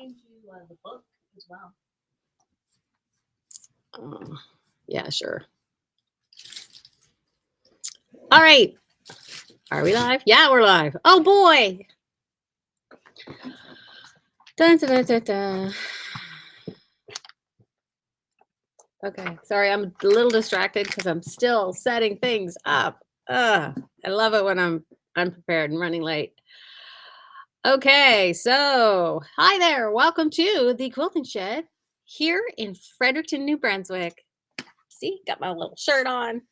change you the book as well. Yeah, sure. All right. Are we live? Yeah, we're live. Oh boy. Dun, dun, dun, dun. Okay, sorry, I'm a little distracted because I'm still setting things up. I love it when I'm unprepared and running late. Okay, so hi there. Welcome to the Quilting Shed here in Fredericton, New Brunswick. See, got my little shirt on.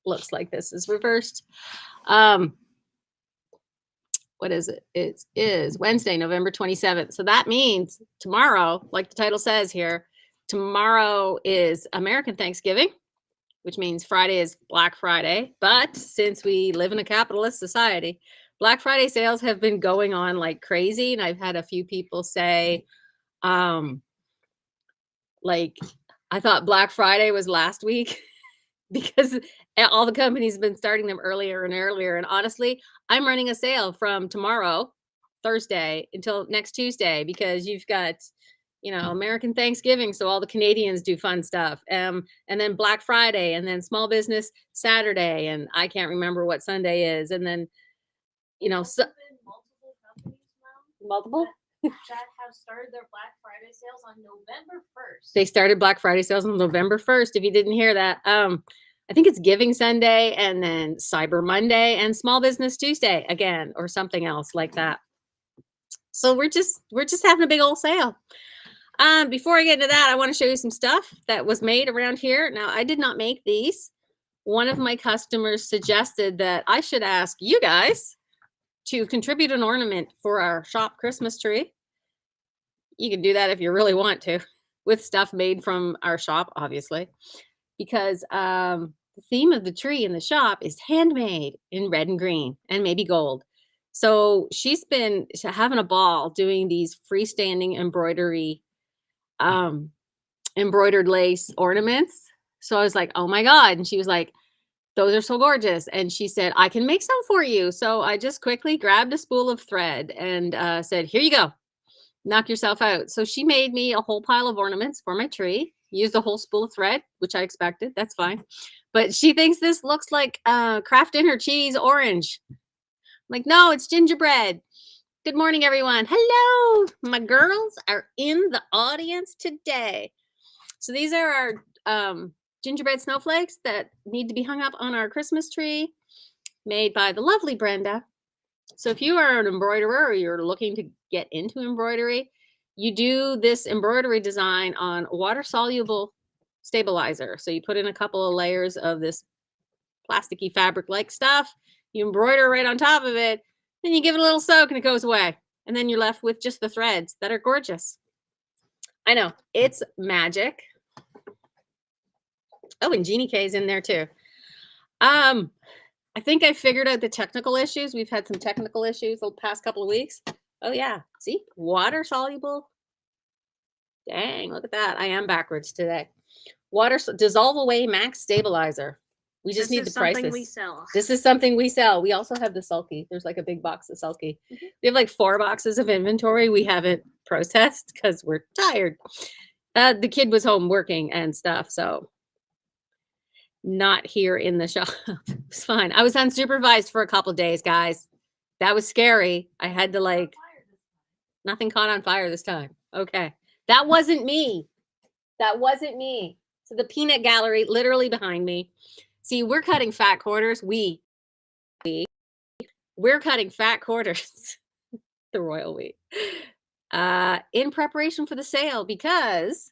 Looks like this is reversed. What is it? It is Wednesday, November 27th. So that means tomorrow, like the title says here, tomorrow is American Thanksgiving, which means Friday is Black Friday. But since we live in a capitalist society, Black Friday sales have been going on like crazy. And I've had a few people say, like, I thought Black Friday was last week because all the companies have been starting them earlier and earlier. And honestly, I'm running a sale from tomorrow, Thursday, until next Tuesday because you've got, American Thanksgiving. So all the Canadians do fun stuff. And then Black Friday and then Small Business Saturday. And I can't remember what Sunday is. And then, multiple companies now multiple. that have started their Black Friday sales on November 1st. They started Black Friday sales on November 1st. If you didn't hear that, I think it's Giving Sunday and then Cyber Monday and Small Business Tuesday again, or something else like that. So we're just having a big old sale. Before I get into that, I want to show you some stuff that was made around here. Now, I did not make these. One of my customers suggested that I should ask you guys to contribute an ornament for our shop Christmas tree. You can do that if you really want to, with stuff made from our shop, obviously, because the theme of the tree in the shop is handmade in red and green and maybe gold. So she's been having a ball doing these freestanding embroidered lace ornaments. So I was like, oh my God. And she was like, those are so gorgeous. And she said, I can make some for you. So I just quickly grabbed a spool of thread and said, here you go. Knock yourself out. So she made me a whole pile of ornaments for my tree. Used a whole spool of thread, which I expected. That's fine. But she thinks this looks like Kraft Dinner cheese orange. I'm like, no, it's gingerbread. Good morning, everyone. Hello. My girls are in the audience today. So these are our gingerbread snowflakes that need to be hung up on our Christmas tree, made by the lovely Brenda. So if you are an embroiderer or you're looking to get into embroidery, you do this embroidery design on water-soluble stabilizer. So you put in a couple of layers of this plasticky fabric-like stuff, you embroider right on top of it, then you give it a little soak and it goes away. And then you're left with just the threads that are gorgeous. I know, it's magic. Oh, and Jeannie K is in there too. I think I figured out the technical issues. We've had some technical issues the past couple of weeks. Oh yeah, see, water soluble. Dang, look at that. I am backwards today. Water dissolve away max stabilizer. We just need to price this. We sell. This is something we sell. We also have the Sulky. There's like a big box of Sulky. Mm-hmm. We have like 4 boxes of inventory. We haven't processed because we're tired. The kid was home working and stuff, so not here in the shop. It's fine. I was unsupervised for a couple of days, guys. That was scary. I had to nothing caught on fire this time. Okay. That wasn't me. That wasn't me. So the peanut gallery literally behind me. See, we're cutting fat quarters. We're cutting fat quarters. The royal we. In preparation for the sale because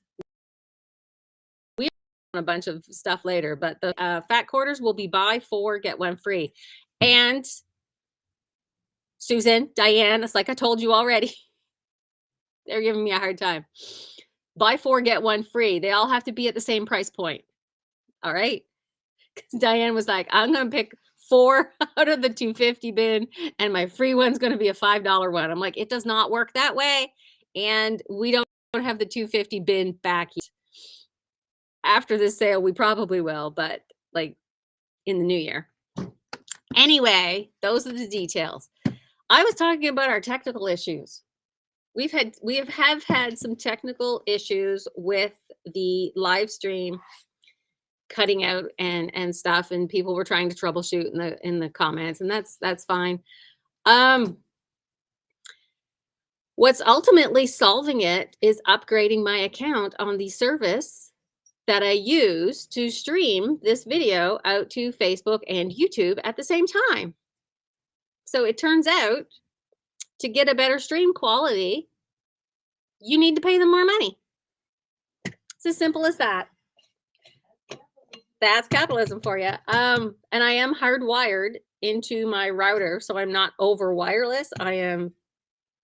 a bunch of stuff later, but the fat quarters will be buy 4 get 1 free. And Susan, Diane, it's like I told you already. They're giving me a hard time. Buy 4 get 1 free. They all have to be at the same price point. All right. Because Diane was like, I'm gonna pick 4 out of the $2.50 bin, and my free one's gonna be a $5 one. I'm like, it does not work that way, and we don't have the $2.50 bin back yet. After this sale, we probably will, but like in the new year. Anyway, those are the details. I was talking about our technical issues. we have had some technical issues with the live stream cutting out and stuff, and people were trying to troubleshoot in the comments, and that's fine. What's ultimately solving it is upgrading my account on the service that I use to stream this video out to Facebook and YouTube at the same time. So it turns out, to get a better stream quality, you need to pay them more money. It's as simple as that. That's capitalism for you. And I am hardwired into my router, so I'm not over wireless. I am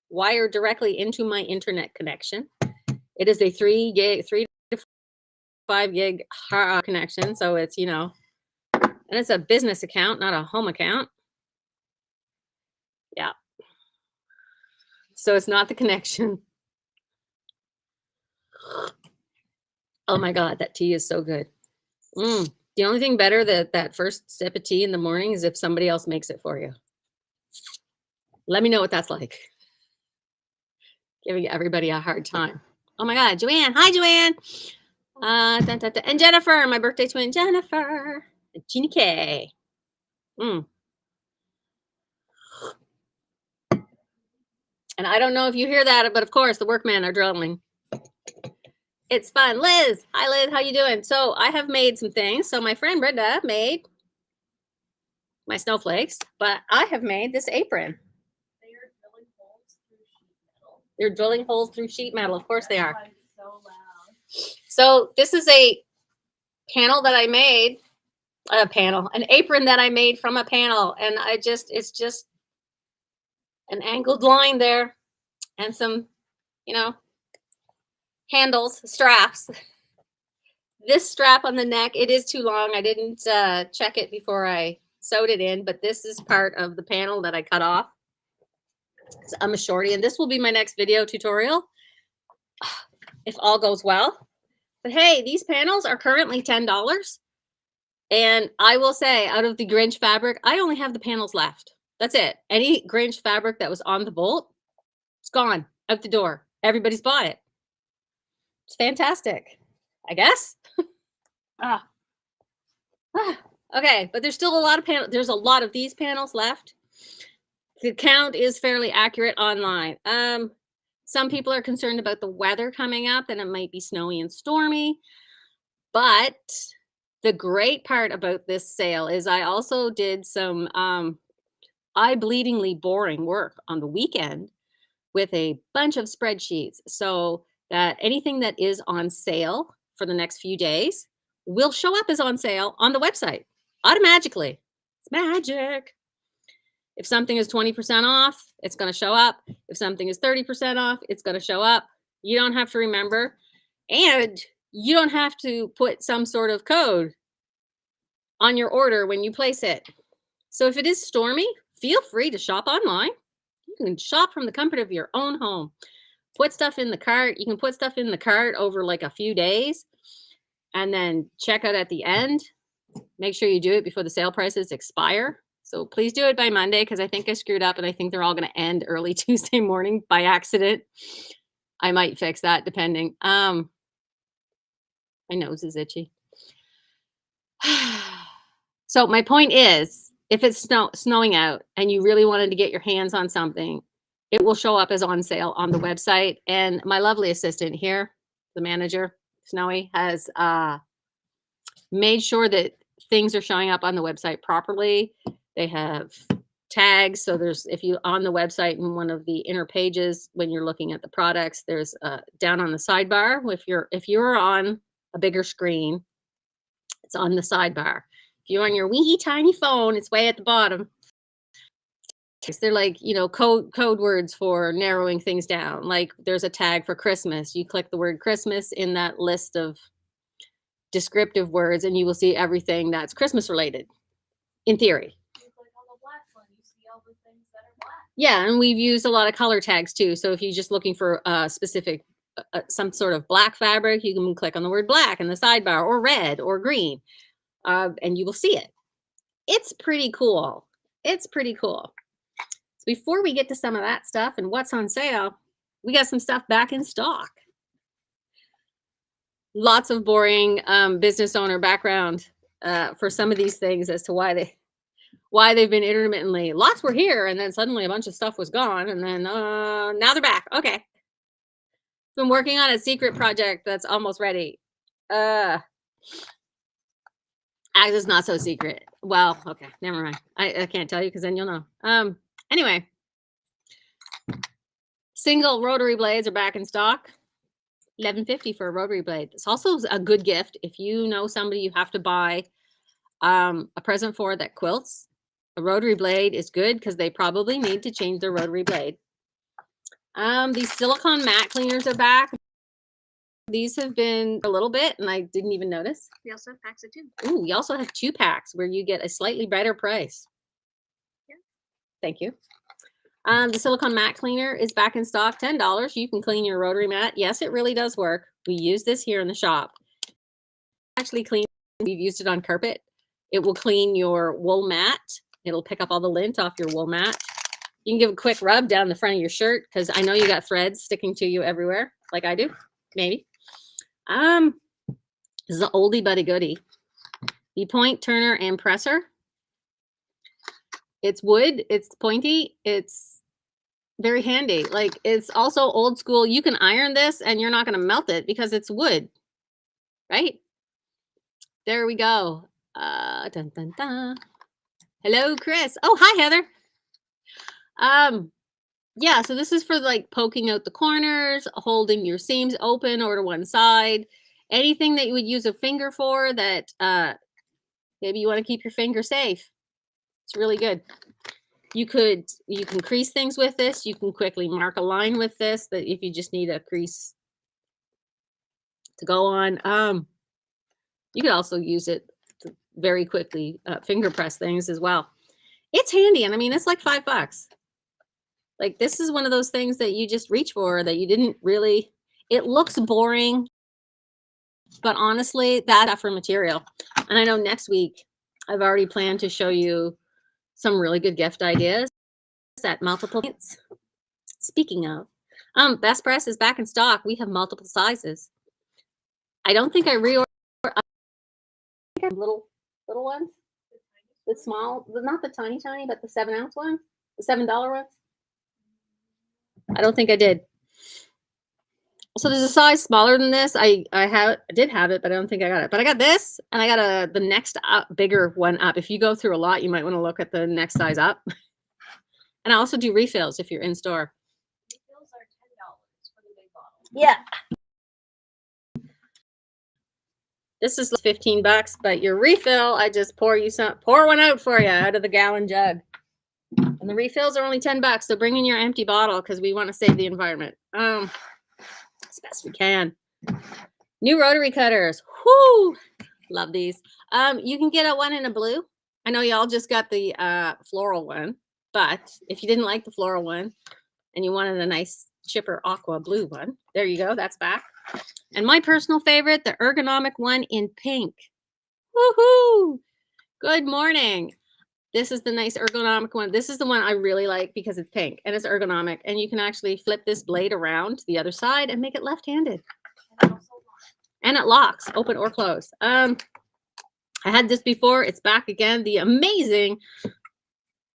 wired directly into my internet connection. It is a 3 to 5 gig connection, so it's, you know, and it's a business account, not a home account. Yeah. So it's not the connection. Oh my God, that tea is so good. The only thing better that first sip of tea in the morning is if somebody else makes it for you. Let me know what that's like. Giving everybody a hard time. Oh my God, Joanne. Hi, Joanne. And Jennifer, my birthday twin, Jennifer. And Jeannie K. And I don't know if you hear that, but of course the workmen are drilling. It's fun. Liz. Hi, Liz. How you doing? So I have made some things. So my friend Brenda made my snowflakes, but I have made this apron. They're drilling holes through sheet metal. Of course they are. So loud. So this is a panel that I made. An apron that I made from a panel. And it's just an angled line there and some, you know, handles, straps. This strap on the neck, it is too long. I didn't check it before I sewed it in, but this is part of the panel that I cut off. So I'm a shorty, and this will be my next video tutorial if all goes well. But hey, these panels are currently $10. And I will say, out of the Grinch fabric, I only have the panels left. That's it. Any Grinch fabric that was on the bolt, it's gone out the door. Everybody's bought it. It's fantastic, I guess. Okay, but there's still a lot of panels. There's a lot of these panels left. The count is fairly accurate online. Some people are concerned about the weather coming up, and it might be snowy and stormy. But the great part about this sale is I also did some eye-bleedingly boring work on the weekend with a bunch of spreadsheets, so that anything that is on sale for the next few days will show up as on sale on the website automatically. It's magic. If something is 20% off, it's going to show up. If something is 30% off, it's going to show up. You don't have to remember, and you don't have to put some sort of code on your order when you place it. So if it is stormy, feel free to shop online. You can shop from the comfort of your own home. Put stuff in the cart. You can put stuff in the cart over like a few days and then check out at the end. Make sure you do it before the sale prices expire. So please do it by Monday, because I think I screwed up and I think they're all going to end early Tuesday morning by accident. I might fix that depending. My nose is itchy. So my point is, if it's snowing out and you really wanted to get your hands on something, it will show up as on sale on the website. And my lovely assistant here, the manager, Snowy, has made sure that things are showing up on the website properly. They have tags. So there's, if you on the website in one of the inner pages, when you're looking at the products, there's down on the sidebar. If you're on a bigger screen, it's on the sidebar. If you're on your wee tiny phone, it's way at the bottom. They're like, you know, code words for narrowing things down. Like there's a tag for Christmas. You click the word Christmas in that list of descriptive words, and you will see everything that's Christmas related, in theory. You click on the black one, you see all the things that are black. Yeah, and we've used a lot of color tags too. So if you're just looking for a specific, some sort of black fabric, you can click on the word black in the sidebar, or red or green, and you will see it. It's pretty cool. It's pretty cool. So before we get to some of that stuff and what's on sale, we got some stuff back in stock. Lots of boring business owner background for some of these things as to why they've been intermittently. Lots were here, and then suddenly a bunch of stuff was gone, and then now they're back. Okay. Been working on a secret project that's almost ready. Is not so secret. Well, okay, never mind. I can't tell you because then you'll know. Anyway, single rotary blades are back in stock. $11.50 for a rotary blade. It's also a good gift if you know somebody you have to buy a present for that quilts. A rotary blade is good because they probably need to change their rotary blade. These silicone mat cleaners are back. These have been a little bit, and I didn't even notice. We also have packs of 2. Ooh, we also have 2 packs where you get a slightly better price. Yeah. Thank you. The silicone mat cleaner is back in stock, $10. You can clean your rotary mat. Yes, it really does work. We use this here in the shop. Actually clean, we've used it on carpet. It will clean your wool mat. It'll pick up all the lint off your wool mat. You can give a quick rub down the front of your shirt because I know you got threads sticking to you everywhere, like I do, maybe. This is an oldie but a goodie. The point turner and presser. It's wood, it's pointy, it's very handy. Like, it's also old school. You can iron this and you're not going to melt it because it's wood, right? There we go. Dun, dun, dun. Hello, Chris. Oh, hi, Heather. Yeah, so this is for like poking out the corners, holding your seams open or to one side. Anything that you would use a finger for that maybe you want to keep your finger safe. It's really good. You can crease things with this. You can quickly mark a line with this that if you just need a crease to go on. You could also use it to very quickly finger press things as well. It's handy, and I mean, it's like $5. Like, this is one of those things that you just reach for that you didn't really, it looks boring, but honestly, that's for material. And I know next week, I've already planned to show you some really good gift ideas at multiple points. Speaking of, Best Press is back in stock. We have multiple sizes. I don't think I reordered little ones, the small, not the tiny, but the 7-ounce ones, the $7 ones. I don't think I did. So there's a size smaller than this. I did have it, but I don't think I got it. But I got this, and I got the next bigger one up. If you go through a lot, you might want to look at the next size up. And I also do refills if you're in store. Refills are $10 for the big bottle. Yeah. This is $15, but your refill, I just pour one out for you out of the gallon jug. And the refills are only $10, so bring in your empty bottle because we want to save the environment. As best we can. New rotary cutters. Whoo! Love these. You can get one in a blue. I know y'all just got the floral one, but if you didn't like the floral one and you wanted a nice chipper aqua blue one, there you go. That's back. And my personal favorite, the ergonomic one in pink. Woohoo! Good morning. This is the nice ergonomic one. This is the one I really like because it's pink and it's ergonomic. And you can actually flip this blade around to the other side and make it left-handed. And it locks, open or close. I had this before. It's back again. The amazing.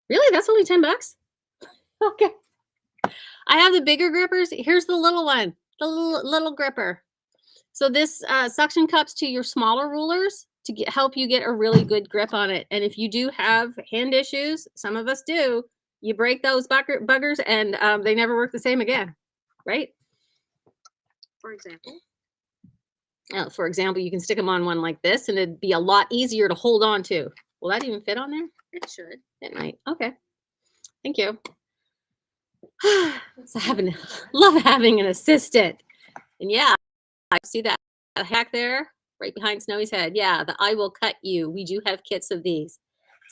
Really? That's only $10? Okay. I have the bigger grippers. Here's the little one, the little gripper. So this suction cups to your smaller rulers to help you get a really good grip on it. And if you do have hand issues, some of us do, you break those buggers and they never work the same again, right? For example? For example, you can stick them on one like this and it'd be a lot easier to hold on to. Will that even fit on there? It should. It might. Okay. Thank you. So love having an assistant. And yeah, I see that hack there right behind Snowy's head. Yeah, the I will cut you. We do have kits of these.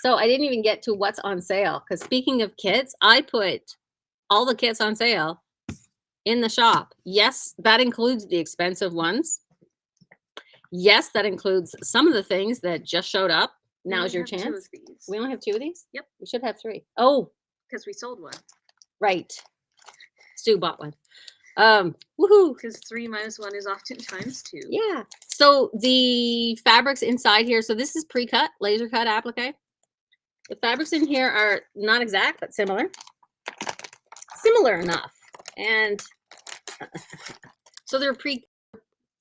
So I didn't even get to what's on sale. Because speaking of kits, I put all the kits on sale in the shop. Yes, that includes the expensive ones. Yes, that includes some of the things that just showed up. Now's your chance. We only have 2 of these? Yep. We should have 3. Oh. Because we sold one. Right. Sue bought one. Woohoo! Because 3 minus 1 is oftentimes 2. Yeah. So the fabrics inside here, so this is pre-cut, laser cut applique. The fabrics in here are not exact, but similar. Similar enough. And so they're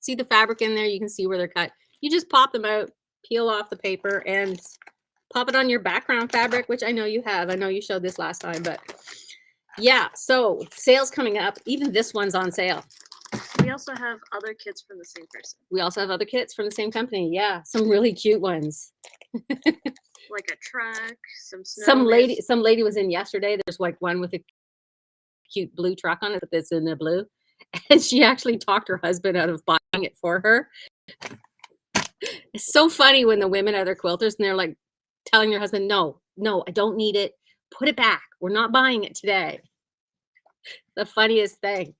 see the fabric in there, you can see where they're cut. You just pop them out, peel off the paper, and pop it on your background fabric, which I know you have. I know you showed this last time, but yeah, so sales coming up. Even this one's on sale. We also have other kits from the same person. We also have other kits from the same company. Yeah, some really cute ones. Like a truck, some snow. Some lady was in yesterday. There's like one with a cute blue truck on it that's in the blue. And she actually talked her husband out of buying it for her. It's so funny when the women are their quilters and they're like telling their husband, no, I don't need it. Put it back. We're not buying it today. The funniest thing.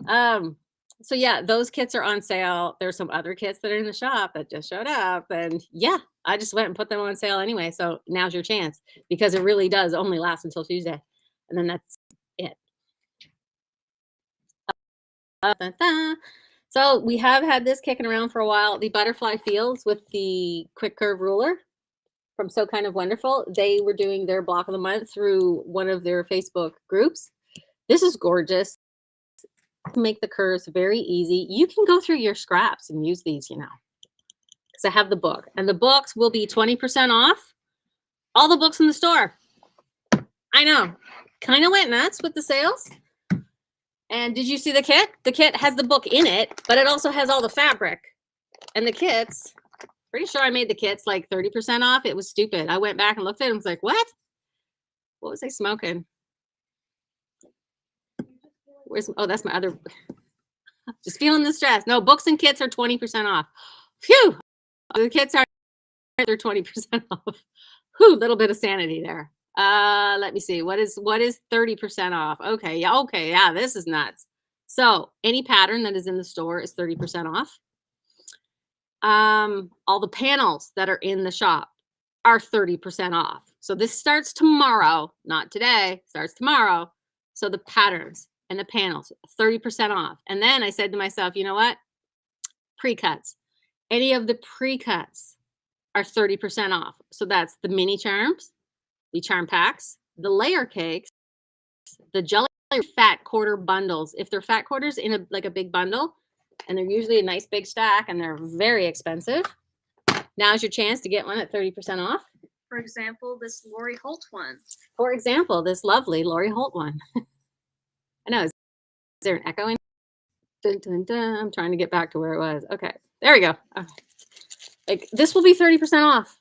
So yeah, those kits are on sale. There's some other kits that are in the shop that just showed up. And yeah, I just went and put them on sale anyway. So now's your chance because it really does only last until Tuesday. And then that's it. So we have had this kicking around for a while. The Butterfly Fields with the quick curve ruler from So Kind of Wonderful. They were doing their block of the month through one of their Facebook groups. This is gorgeous. Make the curves very easy. You can go through your scraps and use these, you know, because I have the book. And the books will be 20% off all the books in the store. I know. Kind of went nuts with the sales. And did you see the kit? The kit has the book in it, but it also has all the fabric. And the kits, pretty sure I made the kits like 30% off. It was stupid. I went back and looked at it and was like, what? What was I smoking? Oh, that's my other. Just feeling the stress. No, books and kits are 20% off. Phew. The kits are they're 20% off. Whew, little bit of sanity there. Let me see. What is 30% off? Okay, yeah, this is nuts. So any pattern that is in the store is 30% off. All the panels that are in the shop are 30% off. So this starts tomorrow, not today, starts tomorrow. So the patterns and the panels, 30% off. And then I said to myself, you know what? Pre-cuts. Any of the pre-cuts are 30% off. So that's the mini charms, the charm packs, the layer cakes, the jelly fat quarter bundles. If they're fat quarters in a big bundle, and they're usually a nice big stack and they're very expensive, now's your chance to get one at 30% off. For example, this Lori Holt one. For example, this lovely Lori Holt one. I know. Is there an echo in? Dun, dun, dun. I'm trying to get back to where it was. Okay, there we go. Okay. Like this will be 30% off.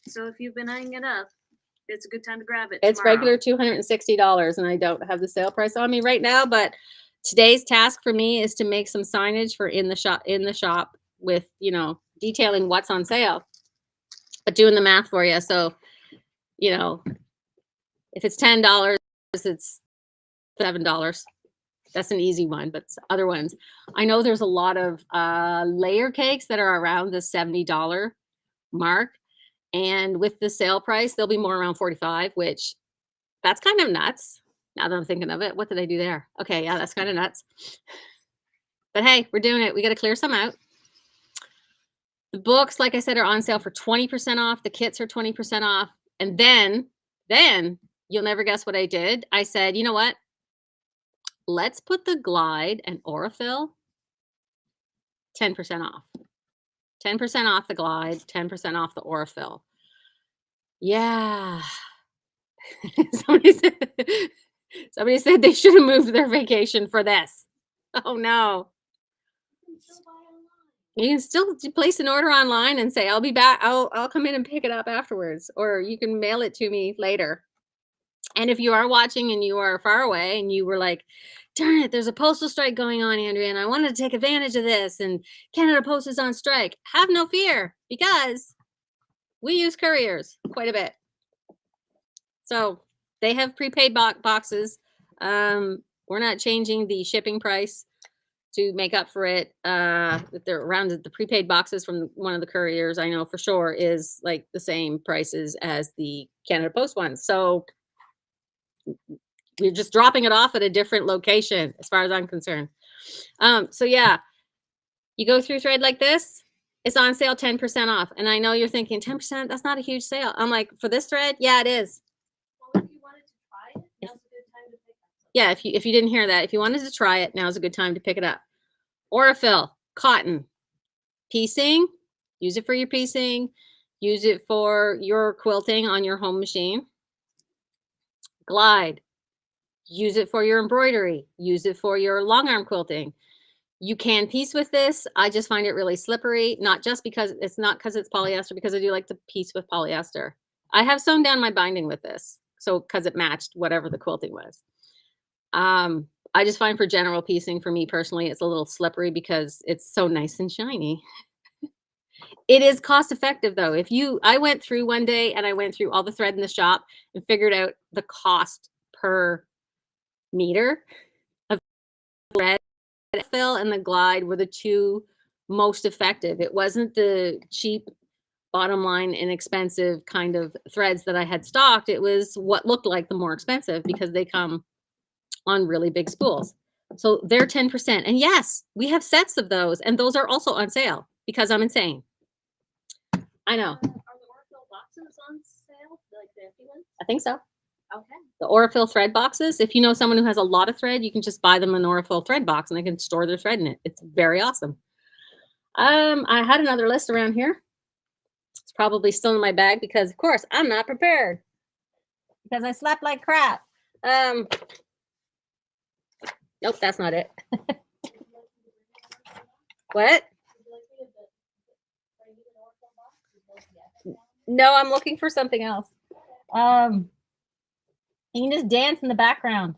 So if you've been eyeing it up, it's a good time to grab it. It's regular $260, and I don't have the sale price on me right now. But today's task for me is to make some signage for in the shop with, you know, detailing what's on sale, but doing the math for you. So, you know, if it's $10, it's $7. That's an easy one, but other ones, I know there's a lot of layer cakes that are around the $70 mark. And with the sale price, they'll be more around 45, which that's kind of nuts. Now that I'm thinking of it, what did I do there? Okay, yeah, that's kind of nuts. But hey, we're doing it. We got to clear some out. The books, like I said, are on sale for 20% off. The kits are 20% off. And then you'll never guess what I did. I said, you know what? Let's put the Glide and Aurifil 10% off. 10% off the Glide, 10% off the Aurifil. Yeah. Somebody said they should have moved their vacation for this. Oh no. You can still place an order online and say, I'll be back. I'll come in and pick it up afterwards, or you can mail it to me later. And if you are watching and you are far away and you were like, darn it, there's a postal strike going on, Andrea, and I wanted to take advantage of this, and Canada Post is on strike. Have no fear, because we use couriers quite a bit. So they have prepaid boxes. We're not changing the shipping price to make up for it. That they're around the prepaid boxes from one of the couriers, I know for sure, is like the same prices as the Canada Post ones. So You're just dropping it off at a different location, as far as I'm concerned. So yeah, you go through thread like this, it's on sale 10% off. And I know you're thinking 10%, that's not a huge sale. I'm like, for this thread, yeah, it is. Well, if you wanted to try it, now's a good time to pick up some. Yeah, if you didn't hear that, if you wanted to try it, now's a good time to pick it up. Aurifil, cotton, piecing, use it for your piecing, use it for your quilting on your home machine. Glide, use it for your embroidery, use it for your long arm quilting. You can piece with this. I just find it really slippery, not just because it's polyester, because I do like to piece with polyester. I have sewn down my binding with this, so because it matched whatever the quilting was. I just find for general piecing, for me personally, it's a little slippery because it's so nice and shiny. It is cost effective though. I went through one day and I went through all the thread in the shop and figured out the cost per meter of thread. Fill and the Glide were the two most effective. It wasn't the cheap, bottom line, inexpensive kind of threads that I had stocked. It was what looked like the more expensive because they come on really big spools. So they're 10%. And yes, we have sets of those, and those are also on sale because I'm insane. I know. Are the Aurifil boxes on sale? Like the empty ones? I think so. Okay. The Aurifil thread boxes. If you know someone who has a lot of thread, you can just buy them an Aurifil thread box and they can store their thread in it. It's very awesome. I had another list around here. It's probably still in my bag because, of course, I'm not prepared because I slept like crap. Nope, that's not it. What? No, I'm looking for something else. You can just dance in the background.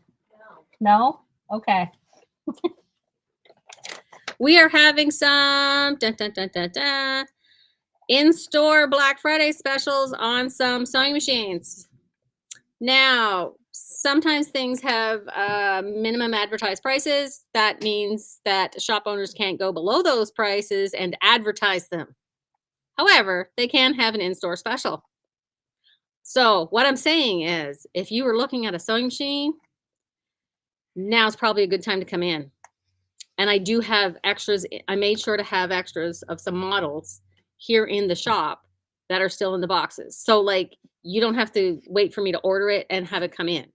No? Okay. We are having some in-store Black Friday specials on some sewing machines. Now, sometimes things have minimum advertised prices. That means that shop owners can't go below those prices and advertise them. However, they can have an in-store special. So what I'm saying is, if you were looking at a sewing machine, now's probably a good time to come in. And I do have extras. I made sure to have extras of some models here in the shop that are still in the boxes. So like, you don't have to wait for me to order it and have it come in.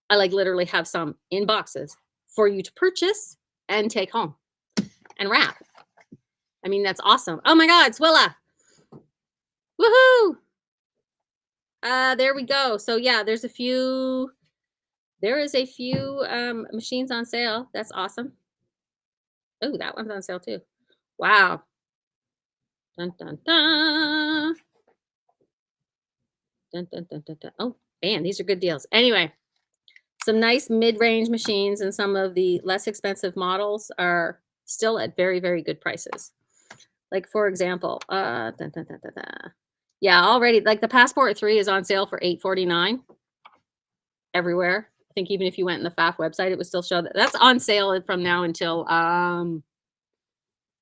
I like literally have some in boxes for you to purchase and take home and wrap. I mean, that's awesome. Oh my God, Swilla. Woohoo. There we go. So yeah, there is a few machines on sale. That's awesome. Oh, that one's on sale too. Wow. Dun, dun, dun. Dun, dun, dun, dun, dun. Oh, man, these are good deals. Anyway, some nice mid-range machines and some of the less expensive models are still at very, very good prices. Like, for example, dun, dun, dun, dun, dun. Yeah, already, like the Passport 3 is on sale for $8.49 everywhere. I think even if you went in the FAF website, it would still show that. That's on sale from now until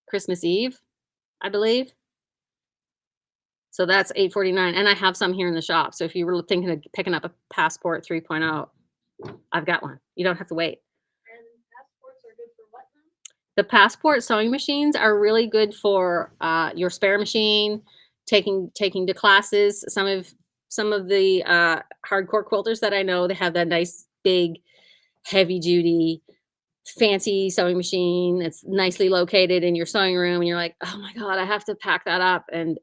Christmas Eve, I believe. So that's $8.49, and I have some here in the shop. So if you were thinking of picking up a Passport 3.0, I've got one. You don't have to wait. And passports are good for what now? The Passport sewing machines are really good for your spare machine, taking to classes. Some of the hardcore quilters that I know, they have that nice big heavy duty fancy sewing machine. It's nicely located in your sewing room and you're like, oh my God, I have to pack that up and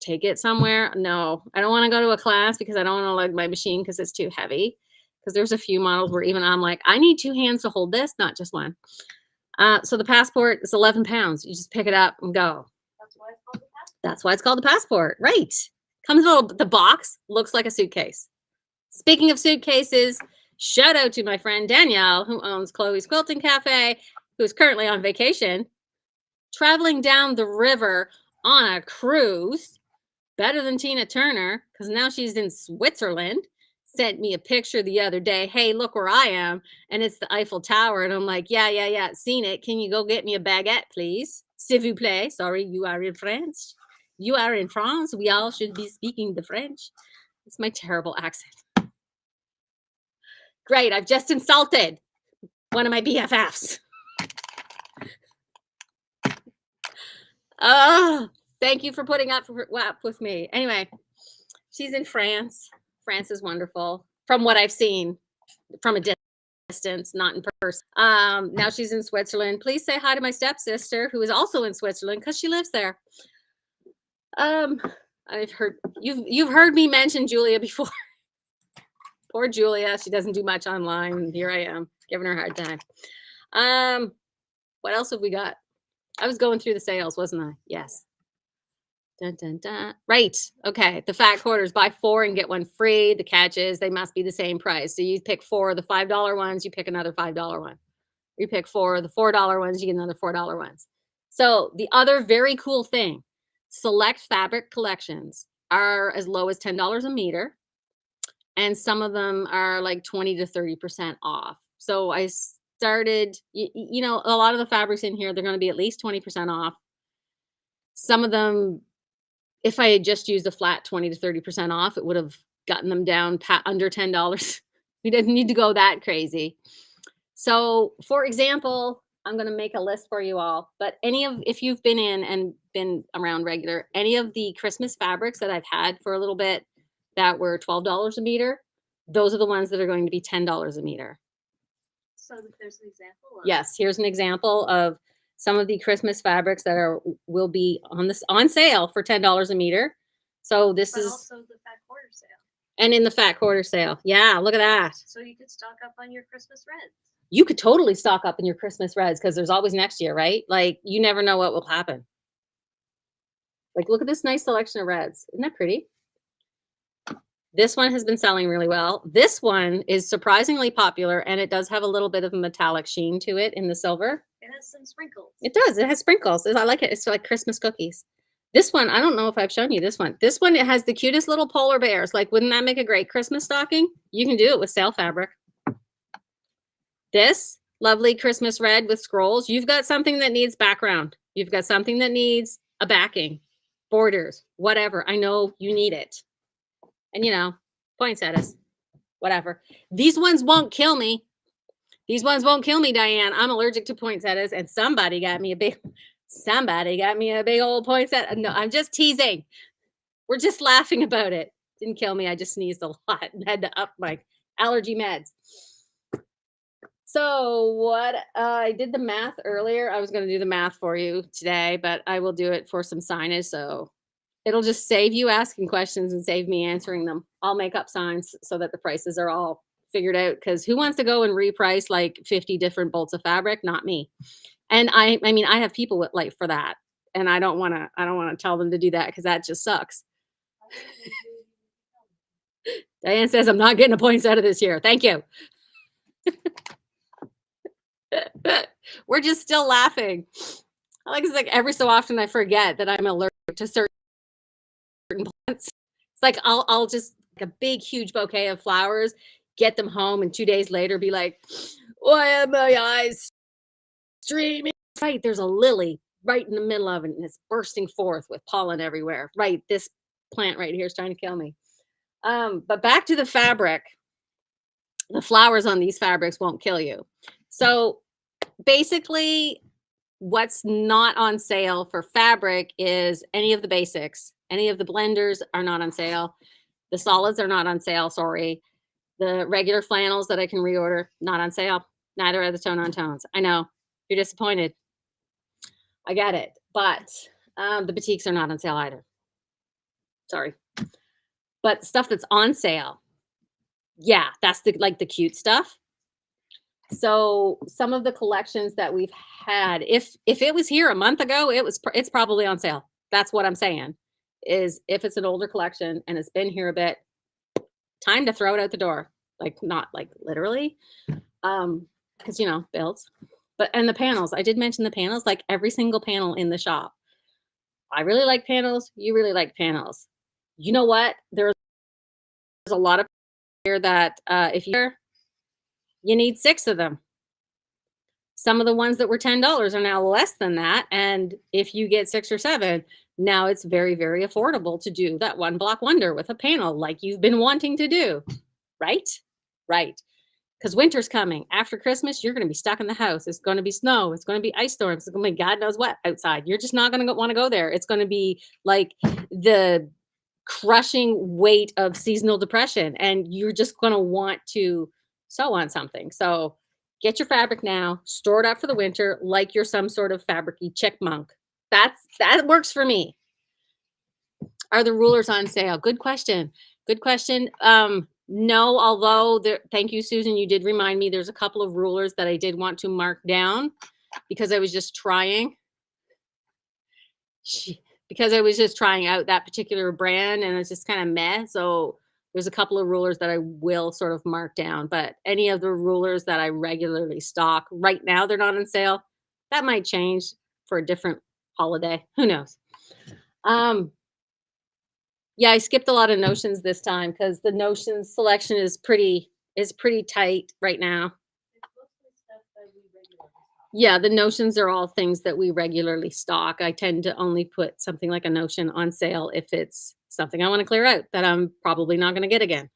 take it somewhere. No, I don't want to go to a class because I don't want to lug my machine because it's too heavy. Because there's a few models where even I'm like, I need 2 hands to hold this, not just one. So the Passport is 11 pounds. You just pick it up and go. That's why it's called the Passport. That's why it's called the Passport, right? Comes with the box, looks like a suitcase. Speaking of suitcases, shout out to my friend Danielle, who owns Chloe's Quilting Cafe, who's currently on vacation, traveling down the river on a cruise. Better than Tina Turner, because now she's in Switzerland. Sent me a picture the other day. Hey, look where I am. And it's the Eiffel Tower. And I'm like, yeah, seen it. Can you go get me a baguette, please? S'il vous plaît. Sorry, you are in France. You are in France. We all should be speaking the French. It's my terrible accent. Great. I've just insulted one of my BFFs. Oh, thank you for putting up with me. Anyway, she's in France. France is wonderful from what I've seen from a distance, not in person. Now she's in Switzerland. Please say hi to my stepsister, who is also in Switzerland because she lives there. I've heard you've heard me mention Julia before. Poor Julia, she doesn't do much online. Here I am giving her a hard time. What else have we got? I was going through the sales, wasn't I? Yes. Dun, dun, dun. Right. Okay. The fat quarters, buy 4 and get 1 free. The catch is they must be the same price. So you pick 4 of the $5 ones, you pick another $5 one. You pick 4 of the $4 ones, you get another $4 ones. So the other very cool thing, select fabric collections are as low as $10 a meter. And some of them are like 20 to 30% off. So I started, you know, a lot of the fabrics in here, they're going to be at least 20% off. Some of them, if I had just used a flat 20 to 30% off, it would have gotten them down under $10. We didn't need to go that crazy. So for example, I'm going to make a list for you all, but if you've been in and been around regular, any of the Christmas fabrics that I've had for a little bit that were $12 a meter, those are the ones that are going to be $10 a meter. So there's an example. Yes, here's an example of some of the Christmas fabrics that will be on sale for $10 a meter. So this is also the fat quarter sale. And in the fat quarter sale. Yeah, look at that. So you could stock up on your Christmas reds. You could totally stock up in your Christmas reds because there's always next year, right? Like you never know what will happen. Like look at this nice selection of reds. Isn't that pretty? This one has been selling really well. This one is surprisingly popular, and it does have a little bit of a metallic sheen to it in the silver. It has some sprinkles. It does. It has sprinkles. I like it. It's like Christmas cookies. This one, I don't know if I've shown you this one. This one, it has the cutest little polar bears. Like, wouldn't that make a great Christmas stocking? You can do it with sale fabric. This lovely Christmas red with scrolls. You've got something that needs background. You've got something that needs a backing, borders, whatever. I know you need it. And, you know, poinsettias, whatever. These ones won't kill me. These ones won't kill me, Diane. I'm allergic to poinsettias, and somebody got me a big old poinsettia. No, I'm just teasing. We're just laughing about it. Didn't kill me. I just sneezed a lot and had to up my allergy meds. So what I did the math earlier. I was going to do the math for you today, but I will do it for some signage. So it'll just save you asking questions and save me answering them. I'll make up signs so that the prices are all figured out, because who wants to go and reprice like 50 different bolts of fabric? Not me. And I mean, I have people like for that, and I don't want to tell them to do that because that just sucks. Diane says, I'm not getting a poinsettia this year. Thank you. We're just still laughing. It's like every so often I forget that I'm allergic to certain plants. It's like I'll just like a big huge bouquet of flowers, get them home, and 2 days later be like, why are my eyes streaming? Right, there's a lily right in the middle of it, and it's bursting forth with pollen everywhere. Right, this plant right here is trying to kill me. But back to the fabric. The flowers on these fabrics won't kill you. So basically, what's not on sale for fabric is any of the basics. Any of the blenders are not on sale. The solids are not on sale, sorry. The regular flannels that I can reorder, not on sale. Neither are the tone-on tones. I know, you're disappointed. I get it. But the batiks are not on sale either. Sorry. But stuff that's on sale, yeah, that's the cute stuff. So some of the collections that we've had, if it was here a month ago, it's probably on sale. That's what I'm saying. Is if it's an older collection and it's been here a bit, time to throw it out the door. Like not like literally, because you know bills. And the panels, I did mention the panels. Like every single panel in the shop, I really like panels. You really like panels. You know what? There's a lot of here that if you need 6 of them. Some of the ones that were $10 are now less than that. And if you get 6 or 7, now it's very, very affordable to do that one block wonder with a panel like you've been wanting to do. Right? Right. because winter's coming. After Christmas, you're going to be stuck in the house. It's going to be snow. It's going to be ice storms. It's going to be God knows what outside. You're just not going to want to go there. It's going to be like the crushing weight of seasonal depression, and you're just going to want to sew on something. So get your fabric now, store it up for the winter like you're some sort of fabricy chickmunk. That works for me. Are the rulers on sale? Good question. Good question. No, although thank you, Susan. You did remind me there's a couple of rulers that I did want to mark down because I was just trying. Because I was just trying out that particular brand and it's just kind of meh. So there's a couple of rulers that I will sort of mark down, but any of the rulers that I regularly stock right now, they're not on sale. That might change for a different holiday. Who knows? Yeah, I skipped a lot of notions this time because the notions selection is pretty tight right now. Yeah, the notions are all things that we regularly stock. I tend to only put something like a notion on sale if it's something I want to clear out that I'm probably not going to get again,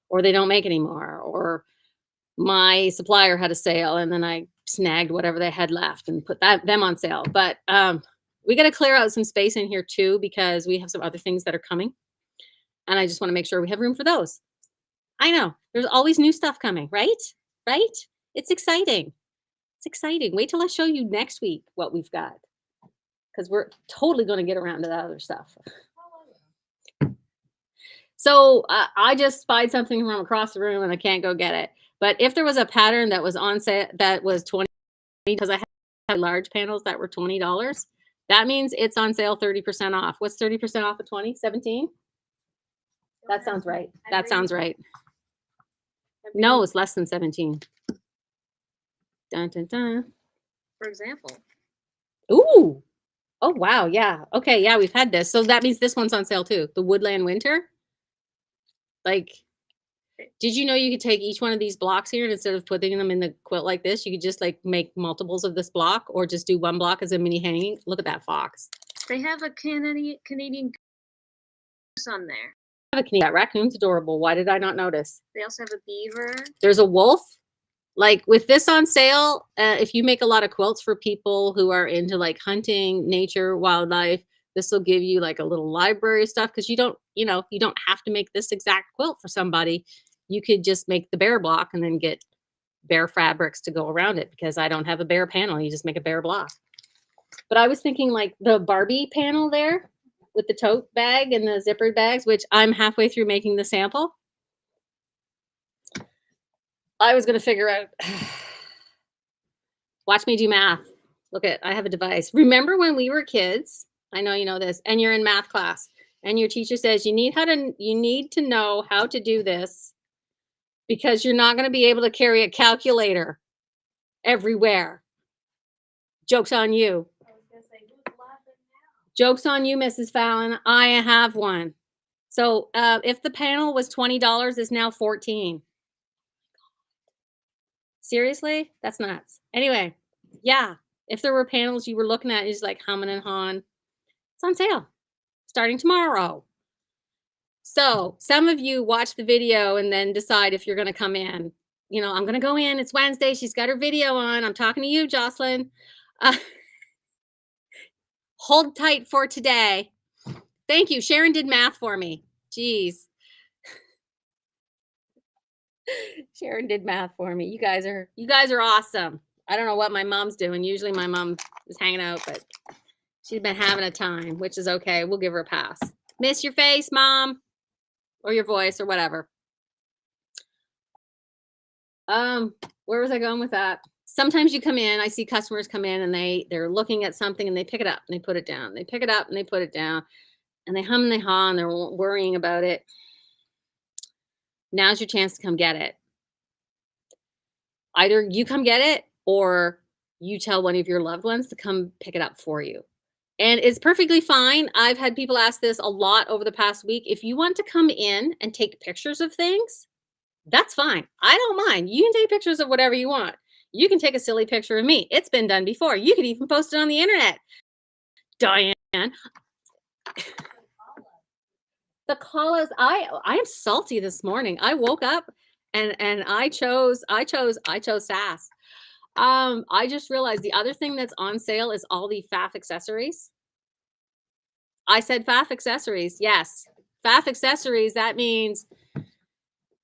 or they don't make anymore, or my supplier had a sale and then I snagged whatever they had left and put them on sale. But we got to clear out some space in here too because we have some other things that are coming. And I just want to make sure we have room for those. I know there's always new stuff coming, right? Right? It's exciting. It's exciting. Wait till I show you next week what we've got. Because we're totally going to get around to that other stuff. So I just spied something from across the room and I can't go get it. But if there was a pattern that was on sale that was $20, because I had large panels that were $20, that means it's on sale 30% off. What's 30% off of 20? 17? That sounds right. That sounds right. No, it's less than 17. Dun, dun, dun. For example. Ooh. Oh, wow. Yeah. Okay. Yeah, we've had this. So that means this one's on sale too. The Woodland Winter. Like, did you know you could take each one of these blocks here and instead of putting them in the quilt like this, you could just like make multiples of this block or just do one block as a mini hanging? Look at that fox. They have a Canadian goose on there. That raccoon's adorable. Why did I not notice? They also have a beaver. There's a wolf. Like with this on sale, if you make a lot of quilts for people who are into like hunting, nature, wildlife, this will give you like a little library of stuff because you don't have to make this exact quilt for somebody. You could just make the bear block and then get bear fabrics to go around it because I don't have a bear panel. You just make a bear block. But I was thinking like the Barbie panel there with the tote bag and the zippered bags, which I'm halfway through making the sample. I was going to figure out, watch me do math. Look I have a device. Remember when we were kids, I know you know this, and you're in math class and your teacher says you need to know how to do this because you're not going to be able to carry a calculator everywhere. Joke's on you. I was gonna say, who's laughing now? Joke's on you, Mrs. Fallon. I have one. So if the panel was $20, it's now $14. Seriously? That's nuts. Anyway, yeah. If there were panels you were looking at, it's like humming and hawing. It's on sale starting tomorrow. So some of you watch the video and then decide if you're going to come in. You know, I'm going to go in. It's Wednesday. She's got her video on. I'm talking to you, Jocelyn. Hold tight for today. Thank you. Sharon did math for me. Jeez. Sharon did math for me. You guys are awesome. I don't know what my mom's doing. Usually my mom is hanging out, but she's been having a time, which is okay. We'll give her a pass. Miss your face, Mom, or your voice or whatever. Where was I going with that? Sometimes you come in, I see customers come in and they're looking at something and they pick it up and they put it down. They pick it up and they put it down and they hum and they haw and they're worrying about it. Now's your chance to come get it. Either you come get it or you tell one of your loved ones to come pick it up for you. And it's perfectly fine. I've had people ask this a lot over the past week. If you want to come in and take pictures of things, that's fine. I don't mind. You can take pictures of whatever you want. You can take a silly picture of me. It's been done before. You could even post it on the internet. Diane. The call is, I am salty this morning. I woke up And I chose SAS. I just realized the other thing that's on sale is all the FAF accessories. I said FAF accessories. Yes. FAF accessories, that means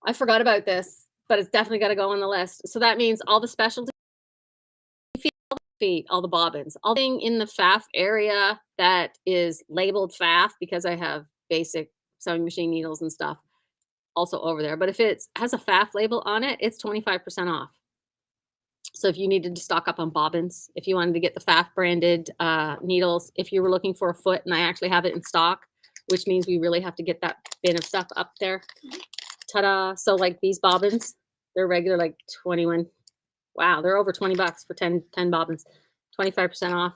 I forgot about this, but it's definitely got to go on the list. So that means all the specialty feet, all the bobbins, all thing in the FAF area that is labeled FAF, because I have basic sewing machine needles and stuff also over there. But if it has a FAF label on it, it's 25% off. So if you needed to stock up on bobbins, if you wanted to get the FAF branded needles, if you were looking for a foot, and I actually have it in stock, which means we really have to get that bin of stuff up there. Ta-da. So like these bobbins, they're regular like 21. Wow, they're over 20 bucks for 10 bobbins, 25% off.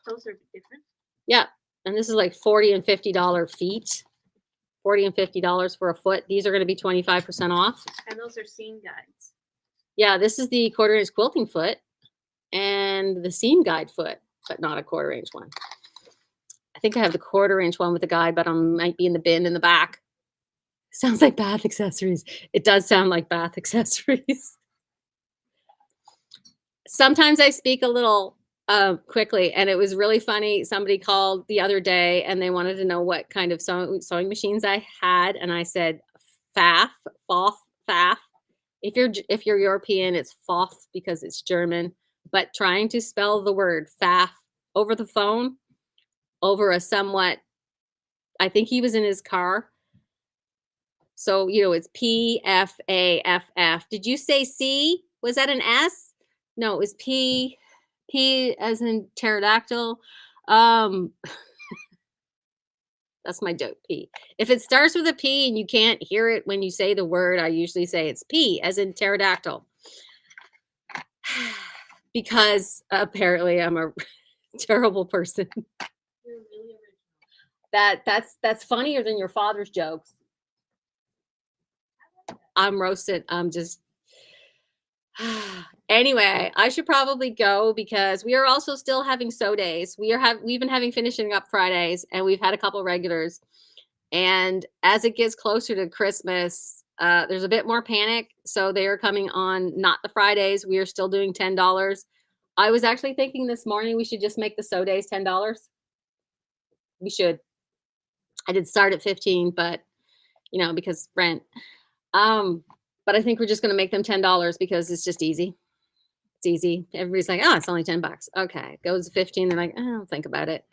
Those are different. Yeah, and this is like $40 and $50 feet. $40 and $50 for a foot. These are going to be 25% off. And those are seam guides. Yeah, this is the 1/4 inch quilting foot and the seam guide foot, but not a 1/4 inch one. I think I have the 1/4 inch one with the guide, but I might be in the bin in the back. Sounds like bath accessories. It does sound like bath accessories. Sometimes I speak a little quickly, and it was really funny. Somebody called the other day and they wanted to know what kind of sewing machines I had, and I said FAF. If you're European, it's FOF because it's German. But trying to spell the word FAF over the phone, over a somewhat, I think he was in his car. So, it's PFAFF. Did you say C? Was that an S? No, it was P as in pterodactyl. That's my joke, P. If it starts with a P and you can't hear it when you say the word, I usually say it's P as in pterodactyl. Because apparently I'm a terrible person. You're really original. That's funnier than your father's jokes. I'm roasted. I'm just anyway, I should probably go because we are also still having sew days. We've been having finishing up Fridays, and we've had a couple regulars. And as it gets closer to Christmas, there's a bit more panic. So they are coming on not the Fridays. We are still doing $10. I was actually thinking this morning we should just make the sew days $10. We should. I did start at 15, but because rent. But I think we're just going to make them $10 because it's just easy. It's easy. Everybody's like, oh, it's only 10 bucks. Okay. It goes to 15. They're like, oh, I'll think about it.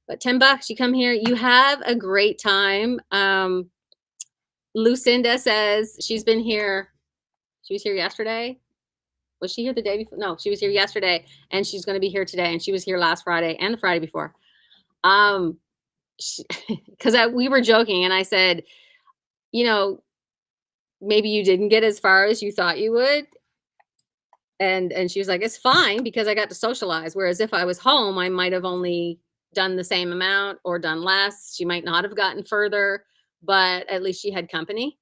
But 10 bucks, you come here, you have a great time. Lucinda says she's been here. She was here yesterday. Was she here the day before? No, she was here yesterday, and she's going to be here today. And she was here last Friday and the Friday before. Because we were joking, and I said, maybe you didn't get as far as you thought you would. And she was like, it's fine because I got to socialize. Whereas if I was home, I might have only done the same amount or done less. She might not have gotten further, but at least she had company.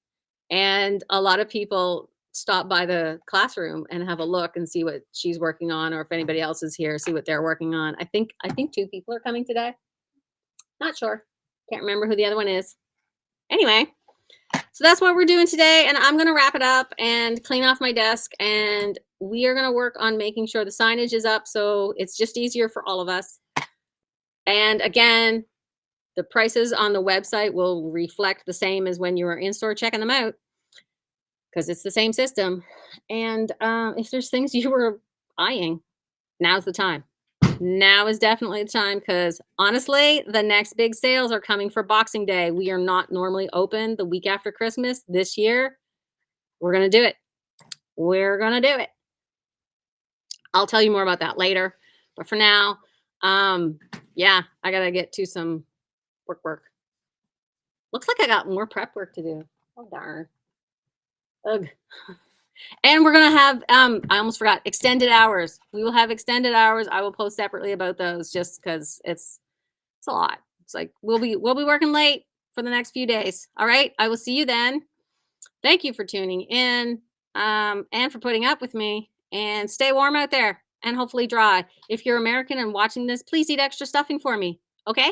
And a lot of people stop by the classroom and have a look and see what she's working on, or if anybody else is here, see what they're working on. I think 2 people are coming today. Not sure. Can't remember who the other one is. Anyway. So that's what we're doing today, and I'm going to wrap it up and clean off my desk, and we are going to work on making sure the signage is up so it's just easier for all of us. And again, the prices on the website will reflect the same as when you were in store checking them out because it's the same system. And if there's things you were eyeing, now's the time. Now is definitely the time because honestly, the next big sales are coming for Boxing Day. We are not normally open the week after Christmas. This year, we're going to do it. We're going to do it. I'll tell you more about that later. But for now, yeah, I got to get to some work. Looks like I got more prep work to do. Oh, darn. Ugh. And we're going to have, I almost forgot, extended hours. We will have extended hours. I will post separately about those just because it's a lot. It's like, we'll be working late for the next few days. All right. I will see you then. Thank you for tuning in, and for putting up with me, and stay warm out there and hopefully dry. If you're American and watching this, please eat extra stuffing for me. Okay.